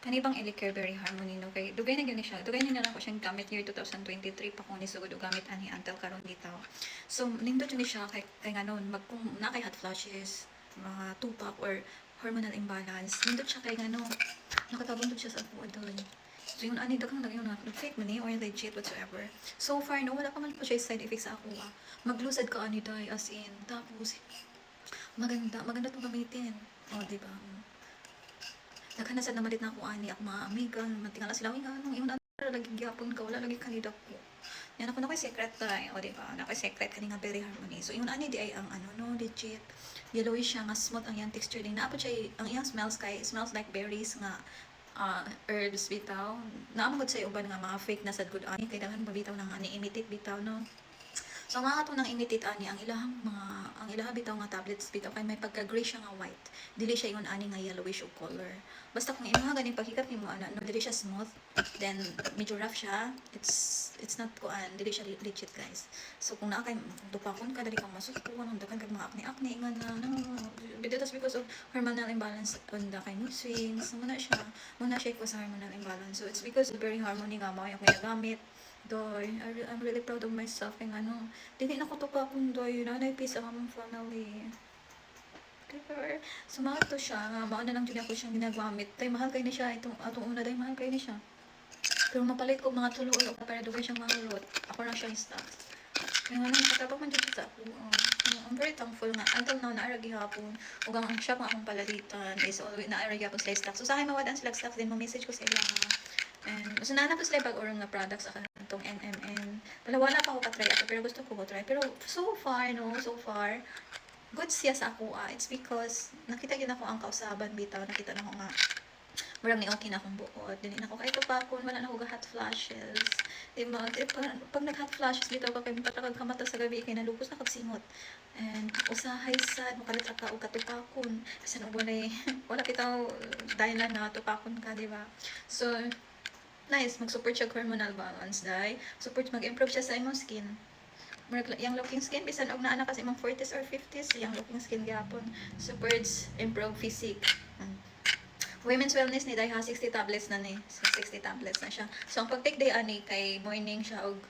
Kani bang Elecare Berry Harmony no kay dugay na gyud ni siya. Dugay na lang ko siyang gamit year 2023 pa ko ni sugod og gamit ani until karon bitaw. So nindot yun ni siya kay nganon kung na kay hot flashes, mga tupak or hormonal imbalance. Nindot siya kay ngano nakatabang siya sa ako doon. So yun ani daghang nagyon na fake man or legit whatsoever. So far no wala pa man po siya side effects sa ako. Maglusad ka ani day as in tapos maganda tong gamitin. O di ba? Daghan na sad namalit na ako ani ak mga amiga mantingala sila nga nung ingon lagi gyapon ka wala lagi kanida ko. Yan ako na koy secret tay o di ba? Na koy secret kani nga Berry Harmony. So ingon ani di ay ang ano no legit yellowish siya nga smooth ang iyang texture din. Naapod siya ang iyang smells like berries nga herbs bitaw. Naamagod sa uban nga mga fake na sad good ani kay daghan mabitaw nang ani imitate bitaw no. So mga ato nang imitate ani ang ilahang bitaw nga tablets bitaw kay may pagka-gray siya nga white. Dili siya ingon ani nga yellowish og color. Basta kung imong ganing paghikat nimo ana no dili siya smooth, then medyo rough siya. It's not dili siya legit guys. So kung naa kay tupakon ka dali kang masusukuan ang daghan kag mga acne nga na no, that's because of hormonal imbalance on the kay mood swings. Muna siya ko sa hormonal imbalance. So it's because of the Berry Harmony nga mao yung ginagamit. Doy, I'm really proud of myself kaya ano, dili na ko to pa kung doy, nanay peace ang among family. Diba? Sumato siya, nga mao na lang dyan ako siyang ginagamit. Tay, mahal kayo na siya, atong una day, mahal kayo na siya. Pero mapalit ko mga tulo ulo para dugay siyang mahulot. Ako na siya stocks. Kaya nga nang katapag man dyan sa ako. I'm very thankful nga. Until now, naaragi hapon. Ug ang shop nga akong palalitan is always naaragi hapon sa stocks. So sa akin mawadan sila stocks din, ma-message ko sila ha. And so na po sila pag-orong na products sa kanitong NMN. Wala pa ako ka-try ako pero gusto ko try. Pero so far good siya sa ako. It's because nakita yun ako ang kausaban bitaw. Nakita na ko nga marang ni okay na akong buot. Dili na ako kahit pa kung wala na ako hot flashes. Diba? Pag nag-hot flashes bitaw ka kay patakag kamata sa gabi kay nalupos na kagsimot. And usahay sad makalitra ka og katupakon. Kasi nung wala bitaw dahil na tupakon ka, diba? So nice, mag-support siya hormonal balance, dai. Support mag-improve siya sa imong skin. Yung looking skin, bisan og naa na kasi imong 40s or 50s, yung looking skin gyapon. Supports improve physique. Women's wellness ni dai ha 60 tablets na ni. 60 tablets na siya. So ang pag-take day ani kay morning siya og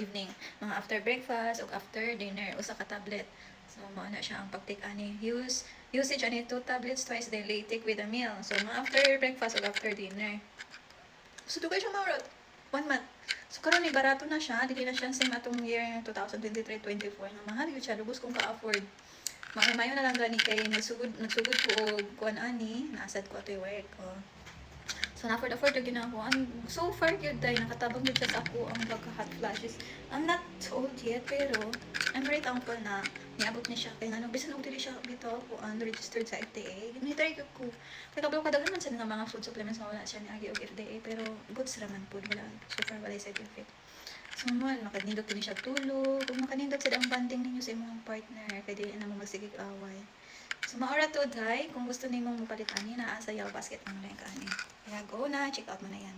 evening, mga after breakfast og after dinner usa ka tablet. So mao na siya ang pag-take ani. Usage ani 2 tablets twice daily, take with a meal. So mga after breakfast og after dinner. So, dugay siya maurot. 1 month. So, karon ni barato na siya. Dili na siya same atong year 2023-24 na mahal yun siya. Lubos kung ka-afford. Mayo na lang gani kay nagsugod ko og kuan ani. Naasad ko ito work. Oh. So, na-afford na ginawa. So far, yun tayo. Nakatabang yun siya sa ako ang pagka-hot flashes. I'm not old yet, pero I'm very thankful na niabot niya siya. Kaya ano, bisan og dili siya bitaw ako registered sa FDA. Ginitry ko. Kaya kablo kadaghan man sa mga food supplements na wala siya ni agi og FDA, pero goods raman po wala. So far wala side effect. So man, makanindot din siya tulog. Kung makanindot sa ang banding ninyo sa imong partner, kaya dili na mo magsigig away. So maura to day, kung gusto nimong mapalit ani naa sa Yellow Basket ang link ani. Kaya go na, check out mo na yan.